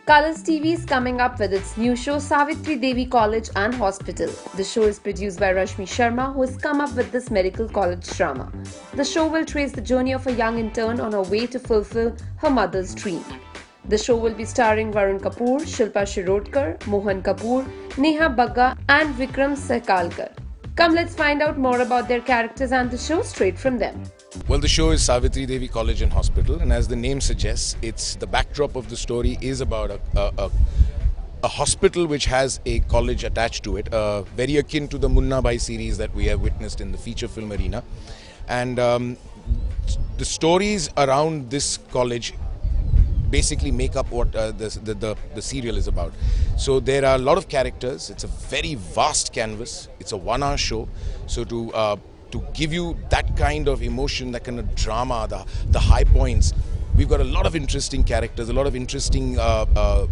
Colors TV is coming up with its new show Savitri Devi College and Hospital. The show is produced by Rashmi Sharma, who has come up with this medical college drama. The show will trace the journey of a young intern on her way to fulfill her mother's dream. The show will be starring Varun Kapoor, Shilpa Shirodkar, Mohan Kapoor, Neha Bagga, and Vikram Sekalkar. Come, let's find out more about their characters and the show straight from them. Well, the show is Savitri Devi College and Hospital, and as the name suggests, it's the backdrop of the story is about a hospital which has a college attached to it, very akin to the Munna Bhai series that we have witnessed in the feature film arena. And the stories around this college basically make up what the serial is about. So there are a lot of characters. It's a very vast canvas. It's a 1 hour show. So to give you that kind of emotion, that kind of drama, the high points, we've got a lot of interesting characters, a lot of interesting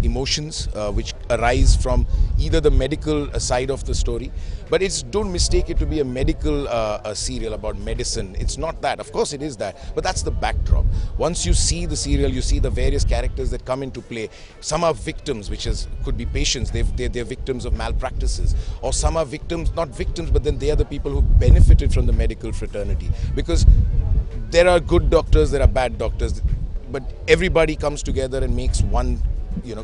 emotions which arise from either the medical side of the story, but don't mistake it to be a medical serial about medicine. It's not that. Of course it is that, but that's the backdrop. Once you see the serial, you see the various characters that come into play. Some are victims, could be patients. They're victims of malpractices, or some are victims, not victims, but then they are the people who benefited from the medical fraternity, because there are good doctors, there are bad doctors, but everybody comes together and makes one,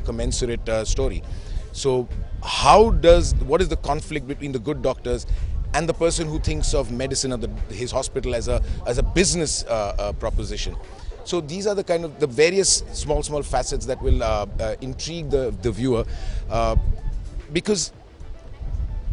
commensurate story. So what is the conflict between the good doctors and the person who thinks of medicine or his hospital as a business proposition? So these are the various small facets that will intrigue the viewer, because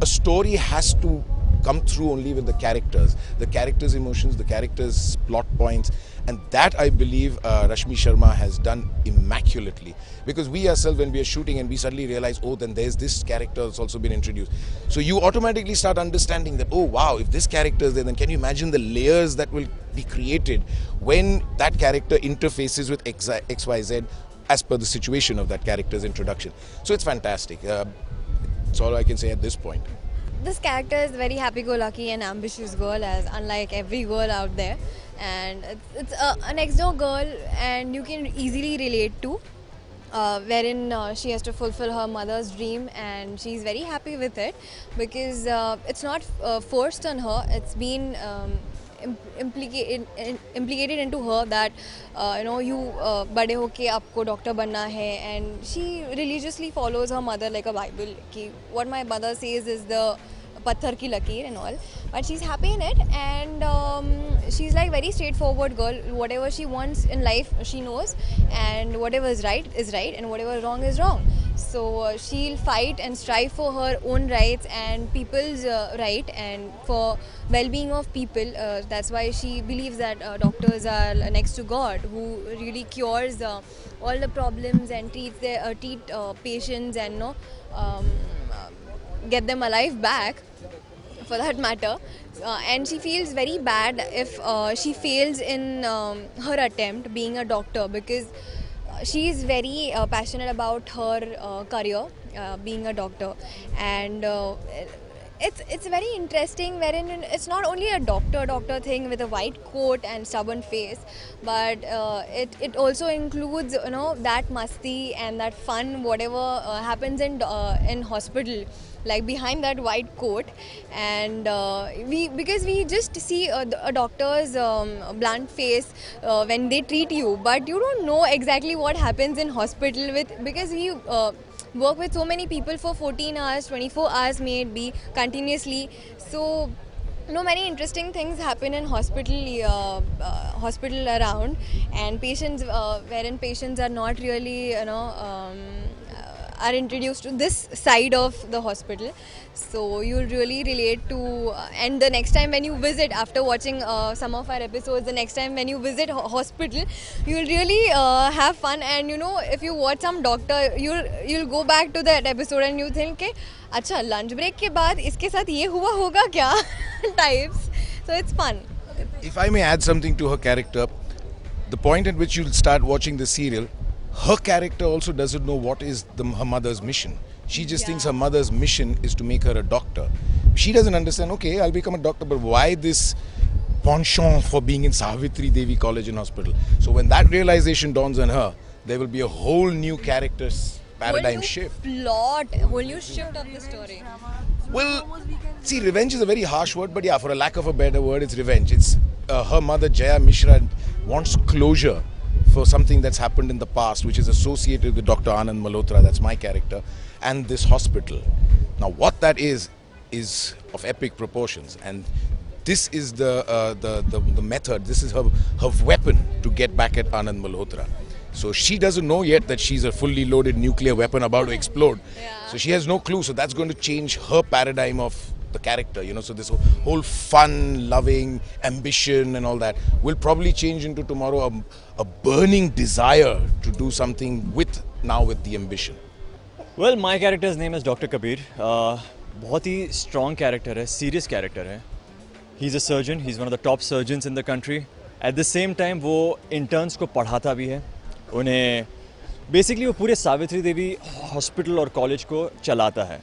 a story has to come through only with the characters' emotions, the characters' plot points, and that I believe Rashmi Sharma has done immaculately. Because we ourselves, when we are shooting and we suddenly realize, oh, then there's this character that's also been introduced. So you automatically start understanding that, oh wow, if this character is there, then can you imagine the layers that will be created when that character interfaces with XYZ as per the situation of that character's introduction. So it's fantastic. That's all I can say at this point. This character is very happy-go-lucky and ambitious girl, as unlike every girl out there, and it's a next-door girl, and you can easily relate to, wherein she has to fulfill her mother's dream, and she's very happy with it because it's not forced on her. It's been implicated into her that you bade hoke aapko doctor banna hai, and she religiously follows her mother like a Bible. Ki what my mother says is the patthar ki lakeer and all, but she's happy in it, and she's like very straightforward girl. Whatever she wants in life she knows, and whatever is right, and whatever is wrong is wrong. So she'll fight and strive for her own rights and people's right, and for well-being of people. That's why she believes that doctors are next to God, who really cures all the problems and treat patients and get them alive back, for that matter. And she feels very bad if she fails in her attempt being a doctor, because she is very passionate about her career, being a doctor, and it's very interesting, wherein it's not only a doctor thing with a white coat and stubborn face, but it also includes that masti and that fun, whatever happens in hospital, like behind that white coat. And because we just see a doctor's blunt face when they treat you, but you don't know exactly what happens in hospital because we work with so many people for 14 hours, 24 hours may it be, continuously. So many interesting things happen in hospital around, and patients, wherein patients are not really are introduced to this side of the hospital. So you'll really relate to, and the next time when you visit, after watching some of our episodes, the next time when you visit hospital, you'll really have fun. And if you watch some doctor, you'll go back to that episode and you think ke, अच्छा lunch break के बाद इसके साथ ये हुआ होगा क्या types. So it's fun. If I may add something to her character, the point at which you'll start watching the serial, her character also doesn't know what is her mother's mission. She just thinks her mother's mission is to make her a doctor. She doesn't understand, okay, I'll become a doctor, but why this penchant for being in Savitri Devi College and Hospital? So when that realization dawns on her, there will be a whole new character paradigm shift. Whole new shift of the story. Well, see, revenge is a very harsh word, but yeah, for a lack of a better word, it's revenge. It's her mother, Jaya Mishra, wants closure for something that's happened in the past, which is associated with Dr. Anand Malhotra, that's my character, and this hospital. Now, what that is of epic proportions, and this is the method. This is her weapon to get back at Anand Malhotra. So she doesn't know yet that she's a fully loaded nuclear weapon about to explode. So she has no clue. So that's going to change her paradigm of the character, you know. So this whole fun, loving, ambition and all that will probably change into tomorrow a burning desire to do something with the ambition. Well, my character's name is Dr. Kabir. बहुत ही strong character है, serious character है. He's a surgeon. He's one of the top surgeons in the country. At the same time, वो interns को पढ़ाता भी है. उन्हें basically वो पूरे सावित्री देवी हॉस्पिटल और कॉलेज को चलाता है.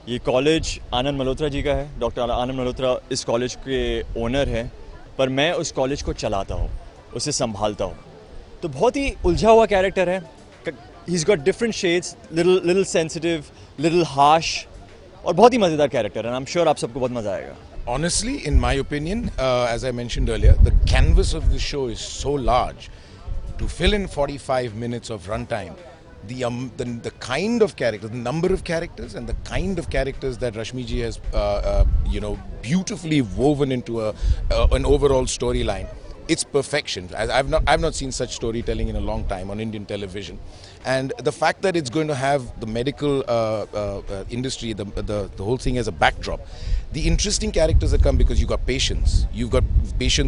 ये कॉलेज आनंद मल्होत्रा जी का है. डॉक्टर आनंद मल्होत्रा इस कॉलेज के ओनर हैं, पर मैं उस कॉलेज को चलाता हूँ, उसे संभालता हूँ. तो बहुत ही उलझा हुआ कैरेक्टर है. He's got different shades, little sensitive, little harsh, और बहुत ही मज़ेदार कैरेक्टर है. I'm sure आप सबको बहुत मज़ा आएगा. Honestly, in my opinion, as I mentioned earlier, the canvas of the show is so large. To fill in 45 minutes of runtime, the kind of characters, the number of characters, and the kind of characters that Rashmi ji has, beautifully woven into an overall storyline, it's perfection. I've not seen such storytelling in a long time on Indian television, and the fact that it's going to have the medical industry, the whole thing as a backdrop. The interesting characters that come, because you've got patients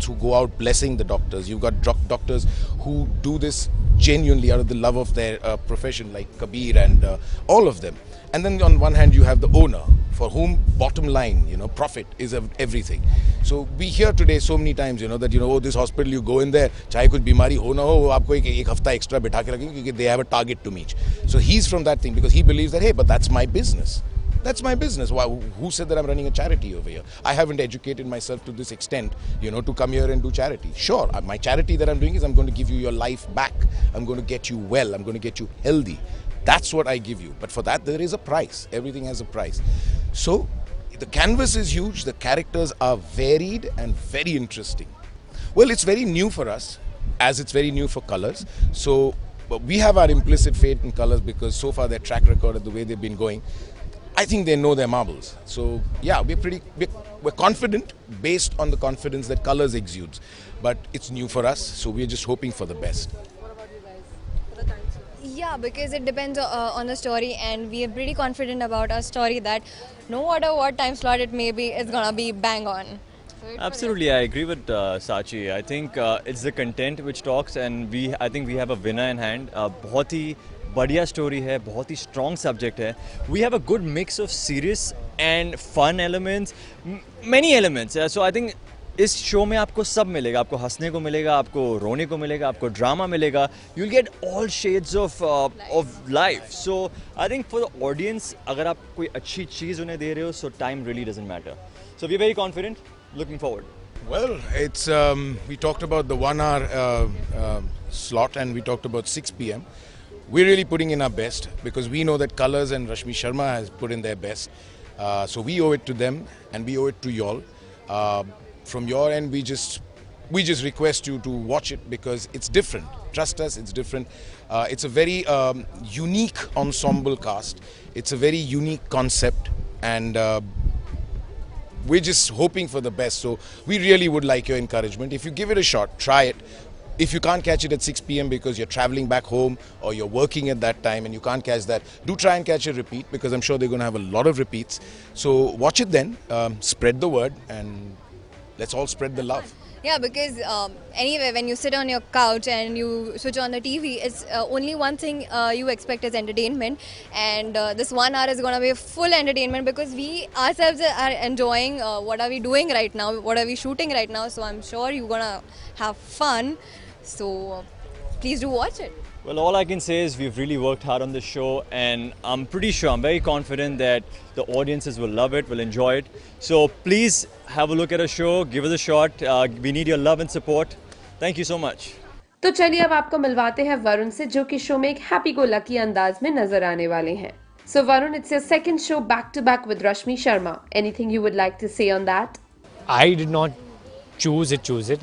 who go out blessing the doctors, you've got doctors who do this genuinely out of the love of their profession, like Kabir and all of them. And then on one hand you have the owner, for whom bottom line, profit is everything. So we hear today so many times, that oh, this hospital, you go in there, chahe kuch bimari ho na ho, wo aapko ek hafta extra bitha ke rakhenge kyunki they have a target to meet. So he's from that thing, because he believes that, hey, but that's my business. That's my business. Who said that I'm running a charity over here? I haven't educated myself to this extent, to come here and do charity. Sure, my charity that I'm doing is I'm going to give you your life back. I'm going to get you well. I'm going to get you healthy. That's what I give you. But for that, there is a price. Everything has a price. So the canvas is huge. The characters are varied and very interesting. Well, it's very new for us, as it's very new for Colors. So we have our implicit faith in Colors, because so far their track record and the way they've been going, I think they know their marbles. So yeah, we're confident based on the confidence that Colors exudes. But it's new for us, so we're just hoping for the best. Yeah, because it depends on the story, and we are pretty confident about our story that no matter what time slot it may be, it's gonna be bang on. Absolutely, I agree with Sachi. I think it's the content which talks, and I think we have a winner in hand. बहुत ही बढ़िया story है, बहुत ही strong subject है. We have a good mix of serious and fun elements, many elements. So I think इस show में आपको सब मिलेगा. आपको हंसने को मिलेगा, आपको रोने को मिलेगा, आपको ड्रामा मिलेगा. You'll get all shades of life. So I think for the audience, अगर आप कोई अच्छी चीज़ उन्हें दे रहे हो, so time really doesn't matter. So we're very confident, looking forward. Well, it's we talked about the 1 hour slot, and we talked about 6 p.m. We're really putting in our best, because we know that Colors and Rashmi Sharma has put in their best. So we owe it to them, and we owe it to y'all. From your end, we just request you to watch it, because it's different. Trust us, it's different. It's a very unique ensemble cast. It's a very unique concept, and we're just hoping for the best. So we really would like your encouragement. If you give it a shot, try it. If you can't catch it at 6 p.m. because you're traveling back home or you're working at that time and you can't catch that, do try and catch a repeat, because I'm sure they're going to have a lot of repeats. So watch it then, spread the word, and let's all spread the love. Yeah, because anyway, when you sit on your couch and you switch on the TV, it's only one thing you expect is entertainment, and this 1 hour is going to be full entertainment, because we ourselves are enjoying what are we doing right now, what are we shooting right now. So I'm sure you're going to have fun. So please do watch it. Well, all I can say is we've really worked hard on this show, and I'm very confident that the audiences will love it, will enjoy it. So please have a look at our show, give us a shot. We need your love and support. Thank you so much. तो चलिए अब आपको मिलवाते हैं वरुण से, जो कि show में एक हैप्पी गो लकी अंदाज में नजर आने वाले हैं. So Varun, it's your second show back to back with Rashmi Sharma. Anything you would like to say on that? I did not choose it.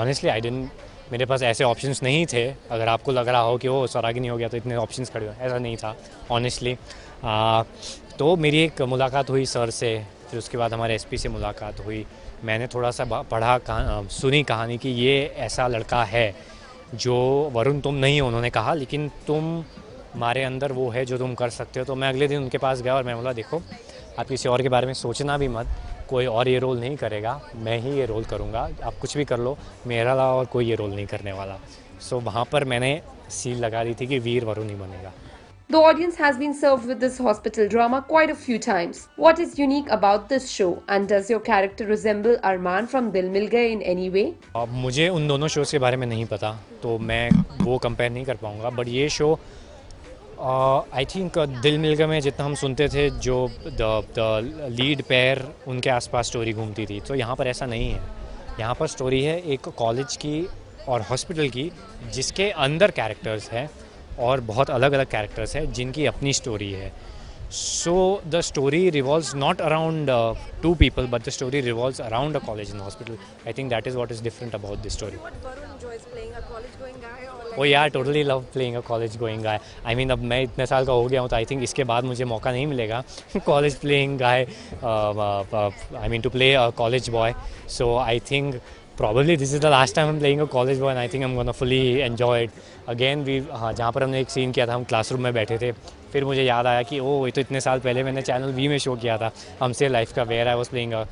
Honestly, I didn't. मेरे पास ऐसे options नहीं थे. अगर आपको लग रहा हो कि वो स्वरागिनी हो गया तो इतने ऑप्शंस खड़े हो, ऐसा नहीं था ऑनेस्टली. तो मेरी एक मुलाकात हुई सर से, फिर उसके बाद हमारे एसपी से मुलाकात हुई. मैंने थोड़ा सा पढ़ा, सुनी कहानी कि ये ऐसा लड़का है जो वरुण तुम नहीं हो, उन्होंने कहा, लेकिन तुम्हारे अंदर वो है जो तुम कर सकते हो. तो मैं अगले दिन उनके पास गया और मैं बोला देखो, आप किसी और के बारे में सोचना भी मत, कोई और ये रोल नहीं करेगा, मैं ही ये रोल करूँगा, आप कुछ भी कर लो, मेरा अलावा और कोई ये रोल नहीं करने वाला. सो वहाँ पर मैंने सील लगा दी थी कि वीर वरुण ही बनेगा. The audience has been served with this hospital drama quite a few times. What is unique about this show, and does your character resemble Arman from Dil Mil Gaye in any way? मुझे उन दोनों shows के बारे में नहीं पता, तो मैं वो कंपेयर नहीं कर पाऊँगा. बट ये शो आई थिंक दिल मिल गए में जितना हम सुनते थे, जो द लीड पेयर उनके आसपास स्टोरी घूमती थी, तो यहाँ पर ऐसा नहीं है. यहाँ पर स्टोरी है एक कॉलेज की और हॉस्पिटल की, जिसके अंदर कैरेक्टर्स हैं और बहुत अलग अलग कैरेक्टर्स हैं जिनकी अपनी स्टोरी है. So the story revolves not around two people, but the story revolves around a college and hospital. I think that is what is different about this story. Oh यार, totally love playing a college going guy. I mean अब मैं इतने साल का हो गया हूँ, तो आई थिंक इसके बाद मुझे मौका नहीं मिलेगा college playing guy, I mean to play a college boy. So I think probably this is the last time I'm playing a college boy, and I think I'm gonna fully enjoy it. Again, जहाँ पर हमने एक scene किया था, हम classroom में बैठे थे, फिर मुझे याद आया कि ओह, ये तो इतने साल पहले मैंने चैनल वी में शो किया था हमसे लाइफ का, where I was playing a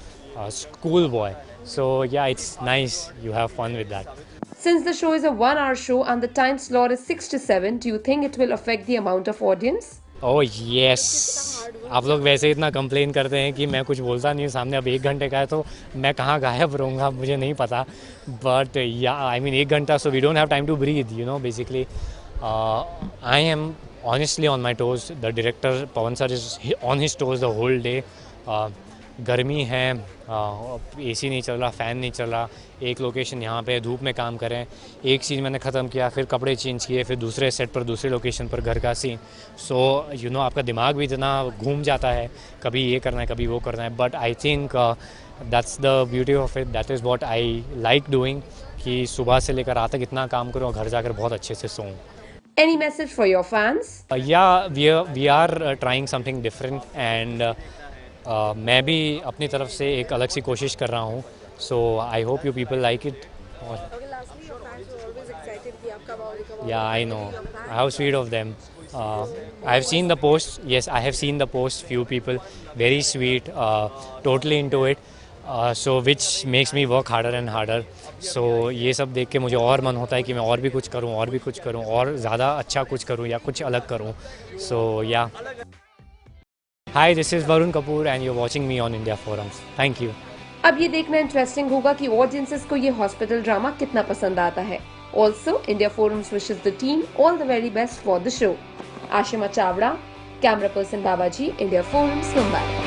school boy. So yeah, it's nice, you have fun with that. Since the show is a 1-hour show and the time slot is 6 to 7, do you think it will affect the amount of audience? Oh yes, आप लोग वैसे इतना complain करते हैं कि मैं कुछ बोलता नहीं हूँ सामने. अब 1 घंटे का है तो मैं कहाँ गायब रहूँगा मुझे नहीं पता. बट या, आई मीन 1 घंटा, so we don't have time to breathe, you know. Basically I am honestly on my toes. The director Pawan sir is on his toes the whole day. गर्मी है, एसी नहीं चल रहा, फ़ैन नहीं चल रहा, एक लोकेशन यहाँ पे धूप में काम करें, एक सीन मैंने ख़त्म किया, फिर कपड़े चेंज किए, फिर दूसरे सेट पर दूसरे लोकेशन पर घर का सीन. सो यू नो, आपका दिमाग भी इतना घूम जाता है, कभी ये करना है कभी वो करना है. But I think that's the beauty of it, that is what I like doing, कि सुबह से लेकर रात तक इतना काम करूँ और घर जाकर बहुत अच्छे से सोऊं. Any message for your fans? Yeah, we are trying something different, and मैं भी अपनी तरफ से एक अलग सी कोशिश कर रहा हूँ. So I hope you people like it. Yeah I know, how sweet of them. I have seen the post. Yes, I have seen the post. Few people, very sweet, totally into it. So which makes me work harder and harder. So ये सब देख के मुझे और मन होता है कि मैं और भी कुछ करूँ, और भी कुछ करूँ, और ज़्यादा अच्छा कुछ करूँ या कुछ अलग करूँ. So yeah. Hi, this is Varun Kapoor and you're watching me on India Forums. Thank you. अब ये देखना इंटरेस्टिंग होगा कि ऑडियंसेस को ये हॉस्पिटल ड्रामा कितना पसंद आता है. Also, India Forums wishes the team all the very best for the show. Ashima Chavda, camera person Babaji, India Forums, Mumbai.